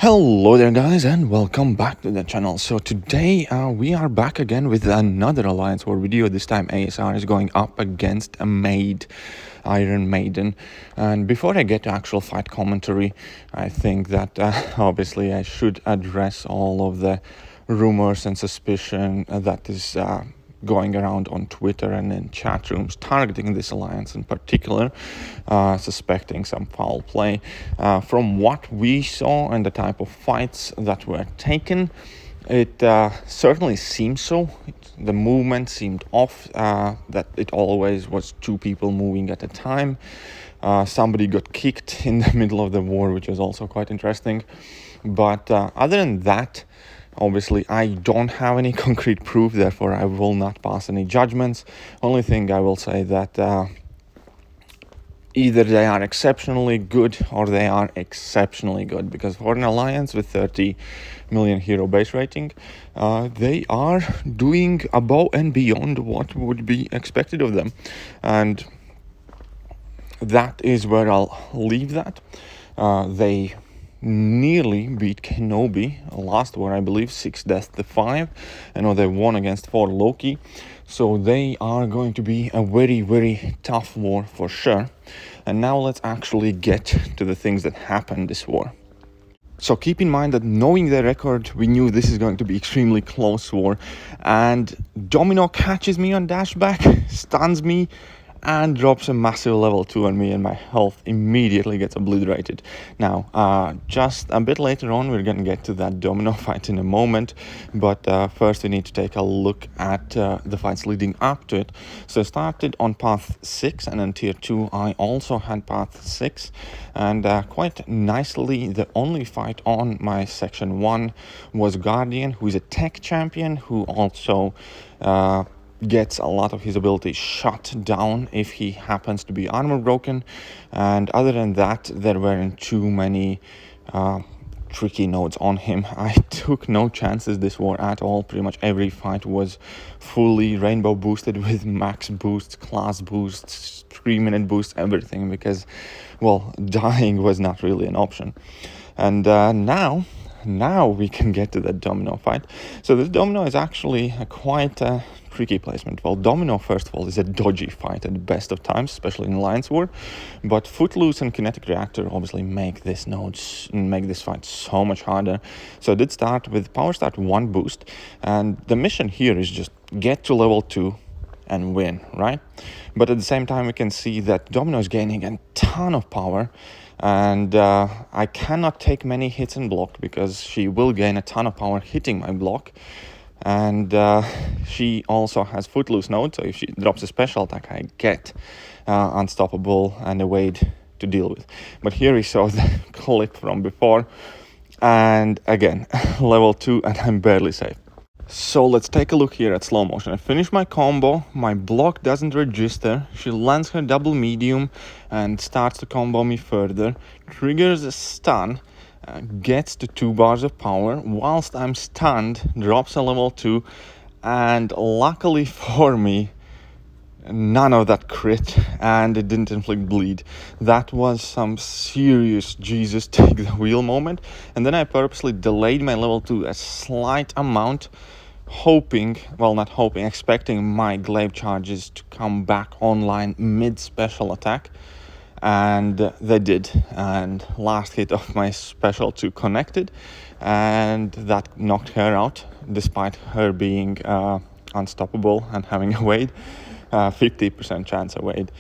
Hello there guys and welcome back to the channel. So today we are back again with another Alliance War video. This time ASR is going up against a Maide, Iron Maiden. And before I get to actual fight commentary, I think that obviously I should address all of the rumors and suspicion that is going around on Twitter and in chat rooms targeting this alliance in particular, suspecting some foul play. From what we saw and the type of fights that were taken, it certainly seems so. The movement seemed off, that it always was two people moving at a time. Somebody got kicked in the middle of the war, which was also quite interesting. But other than that, obviously, I don't have any concrete proof, therefore I will not pass any judgments. Only thing I will say that either they are exceptionally good or they are exceptionally good, because for an alliance with 30 million hero base rating, they are doing above and beyond what would be expected of them. And that is where I'll leave that. They nearly beat Kenobi last war, I believe, 6 deaths to 5. I know they won against Thor Loki, so they are going to be a very, very tough war for sure. And now let's actually get to the things that happened this war. So keep in mind that knowing their record, we knew this is going to be extremely close war, and Domino catches me on dashback, stuns me, and drops a massive level 2 on me, and my health immediately gets obliterated. Now, just a bit later on, we're gonna get to that Domino fight in a moment, but first we need to take a look at the fights leading up to it. So I started on path 6, and in tier 2 I also had path 6, and quite nicely the only fight on my section 1 was Guardian, who is a tech champion, who also gets a lot of his abilities shut down if he happens to be armor broken. And other than that, there weren't too many tricky nodes on him. I took no chances this war at all. Pretty much every fight was fully rainbow boosted with max boosts, class boosts, 3-minute boosts, everything, because, well, dying was not really an option. And now we can get to the Domino fight. So this Domino is actually a quite tricky placement. Well, Domino, first of all, is a dodgy fight at the best of times, especially in Alliance War. But Footloose and Kinetic Reactor obviously make this fight so much harder. So I did start with Power Start 1 boost, and the mission here is just get to level 2 and win, right? But at the same time, we can see that Domino is gaining a ton of power, and I cannot take many hits and block because she will gain a ton of power hitting my block. And she also has Footloose node, so if she drops a special attack, I get Unstoppable and Evade to deal with. But here we saw the clip from before, and again, level 2, and I'm barely safe. So let's take a look here at slow motion. I finish my combo, my block doesn't register, she lands her double medium and starts to combo me further, triggers a stun, gets to 2 bars of power, whilst I'm stunned, drops a level 2, and luckily for me, none of that crit, and it didn't inflict bleed. That was some serious Jesus take the wheel moment. And then I purposely delayed my level 2 a slight amount, expecting my glaive charges to come back online mid special attack, and they did. And last hit of my special 2 connected, and that knocked her out despite her being unstoppable and having a Wade. 50% chance of Wade,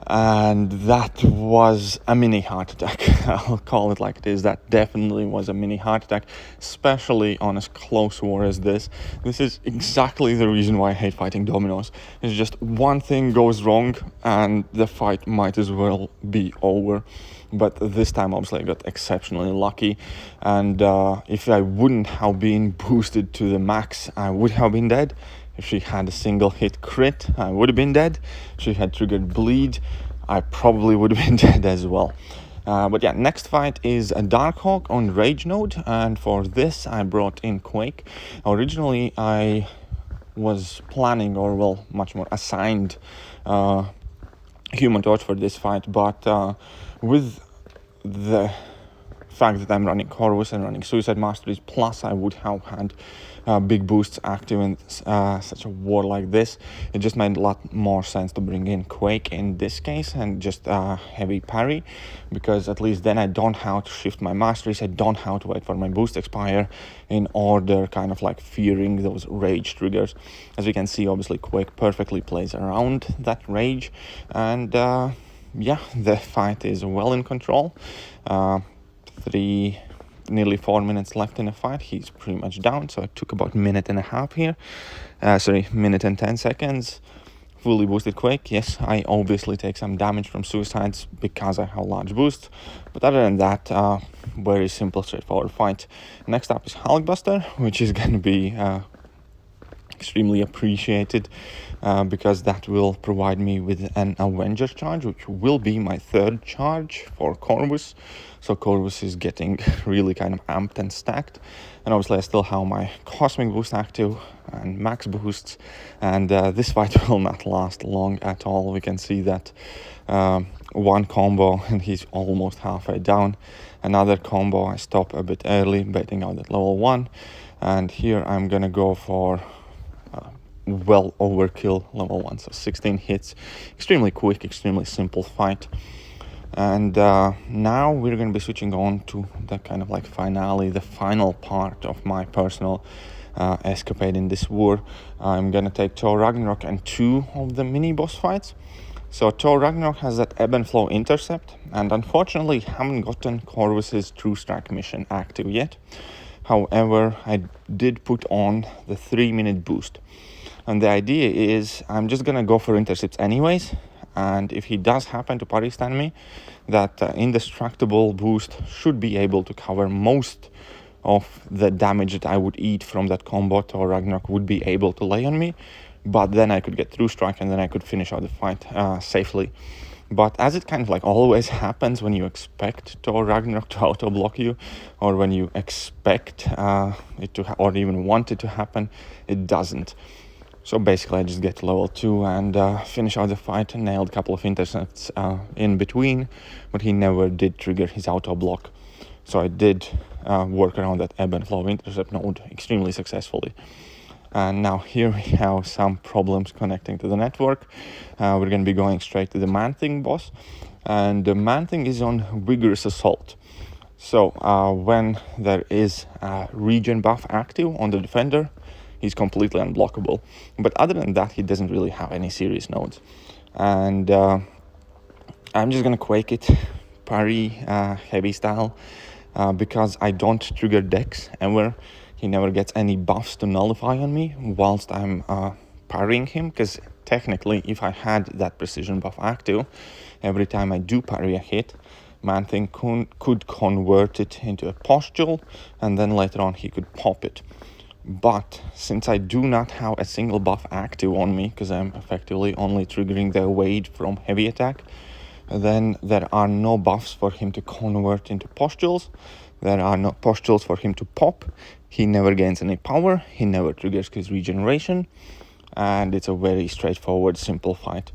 and that was a mini heart attack. I'll call it like it is. That definitely was a mini heart attack, especially on as close war as this. This is exactly the reason why I hate fighting Dominos. It's just one thing goes wrong and the fight might as well be over. But this time obviously I got exceptionally lucky, and if I wouldn't have been boosted to the max, I would have been dead. If she had a single hit crit, I would have been dead. If she had triggered bleed, I probably would have been dead as well. But yeah, next fight is a Darkhawk on Rage node, and for this I brought in Quake. Originally I was planning, or well, much more assigned Human Torch for this fight, but with the fact that I'm running Corvus and running Suicide Masteries, plus I would have had big boosts active in such a war like this, it just made a lot more sense to bring in Quake in this case and just heavy parry, because at least then I don't have to shift my masteries, I don't have to wait for my boost expire in order kind of like fearing those rage triggers. As we can see, obviously Quake perfectly plays around that rage, and yeah, the fight is well in control. Nearly 4 minutes left in the fight. He's pretty much down, so it took about a minute and a half here. Minute and 10 seconds. Fully boosted Quake. Yes, I obviously take some damage from suicides because I have large boost, but other than that, very simple, straightforward fight. Next up is Hulkbuster, which is going to be extremely appreciated because that will provide me with an Avenger charge, which will be my third charge for Corvus. So Corvus is getting really kind of amped and stacked, and obviously I still have my Cosmic Boost active and Max Boosts, and this fight will not last long at all. We can see that one combo and he's almost halfway down. Another combo, I stop a bit early, baiting out at level 1, and here I'm gonna go for well overkill level 1, so 16 hits. Extremely quick, extremely simple fight. And now we're going to be switching on to the kind of like finale, the final part of my personal escapade in this war. I'm going to take Thor Ragnarok and 2 of the mini boss fights. So Thor Ragnarok has that ebb and flow intercept, and unfortunately haven't gotten Corvus's True Strike mission active yet. However, I did put on the 3-minute boost, and the idea is I'm just gonna go for intercepts anyways, and if he does happen to parry stand me, that indestructible boost should be able to cover most of the damage that I would eat from that combo. Thor Ragnarok would be able to lay on me, but then I could get True Strike and then I could finish out the fight safely. But as it kind of like always happens when you expect Thor Ragnarok to auto-block you, or when you expect it to, or even want it to happen, it doesn't. So basically I just get to level 2 and finish out the fight, and nailed a couple of intercepts in between, but he never did trigger his auto-block. So I did work around that ebb and flow intercept node extremely successfully. And now here we have some problems connecting to the network. We're going to be going straight to the Man-Thing boss, and the Man-Thing is on Vigorous Assault. So when there is a regen buff active on the defender, he's completely unblockable. But other than that, he doesn't really have any serious nodes. And I'm just going to Quake it, parry, heavy style, because I don't trigger Dex ever. He never gets any buffs to nullify on me whilst I'm parrying him, because technically if I had that precision buff active, every time I do parry a hit, Man-Thing could convert it into a postule, and then later on he could pop it. But since I do not have a single buff active on me, because I'm effectively only triggering the evade from heavy attack, then there are no buffs for him to convert into postules. There are no postules for him to pop. He never gains any power. He never triggers his regeneration. And it's a very straightforward, simple fight.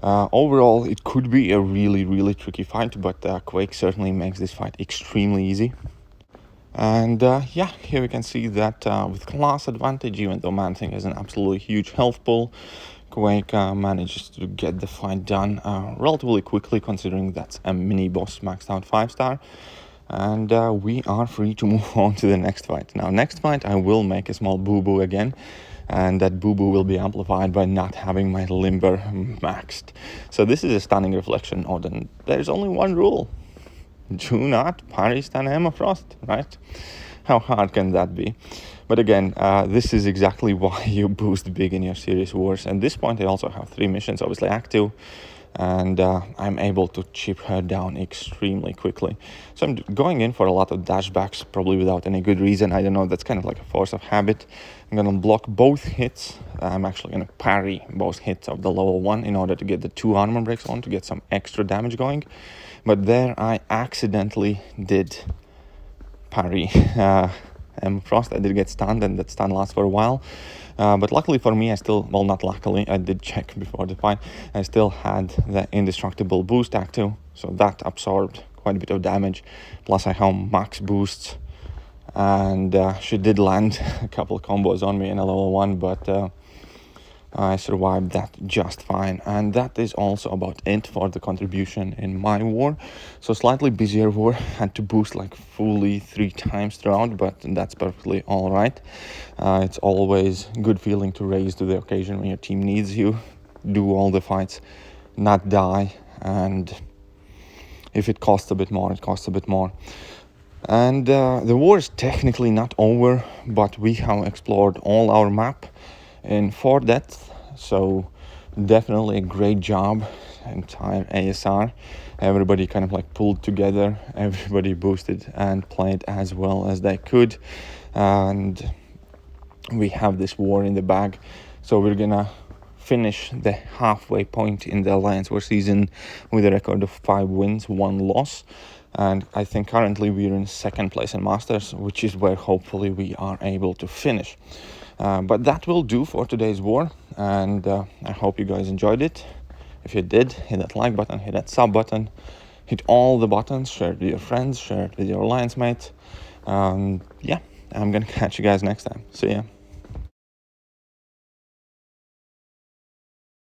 Overall, it could be a really, really tricky fight, but Quake certainly makes this fight extremely easy. And yeah, here we can see that with class advantage, even though Man-Thing has an absolutely huge health pool, Quake manages to get the fight done relatively quickly, considering that's a mini boss maxed out 5-star. And we are free to move on to the next fight. Now, next fight I will make a small boo-boo again, and that boo-boo will be amplified by not having my Limber maxed. So this is a Stunning Reflection node, and there's only one rule. Do not parry stun Emma Frost, right? How hard can that be? But again, this is exactly why you boost big in your serious wars. At this point, I also have 3 missions obviously active, and I'm able to chip her down extremely quickly. So I'm going in for a lot of dashbacks, probably without any good reason. I don't know, that's kind of like a force of habit. I'm going to block both hits. I'm actually going to parry both hits of the level 1 in order to get the 2 armor breaks on, to get some extra damage going. But there I accidentally did parry Frost. I did get stunned, and that stun lasts for a while. But luckily for me, well, not luckily, I did check before the fight. I still had the indestructible boost active, so that absorbed quite a bit of damage. Plus I have max boosts, and she did land a couple combos on me in a level 1, but I survived that just fine. And that is also about it for the contribution in my war. So slightly busier war, had to boost like fully 3 times throughout, but that's perfectly all right. It's always good feeling to raise to the occasion when your team needs you, do all the fights, not die, and if it costs a bit more, it costs a bit more. And the war is technically not over, but we have explored all our map in 4 depth, so definitely a great job, entire ASR. Everybody kind of like pulled together, everybody boosted and played as well as they could, and we have this war in the bag. So we're gonna finish the halfway point in the Alliance War season with a record of 5 wins, 1 loss. And I think currently we're in 2nd place in Masters, which is where hopefully we are able to finish. But that will do for today's war, and I hope you guys enjoyed it. If you did, hit that like button, hit that sub button, hit all the buttons, share it with your friends, share it with your alliance mates. Yeah, I'm gonna catch you guys next time. See ya.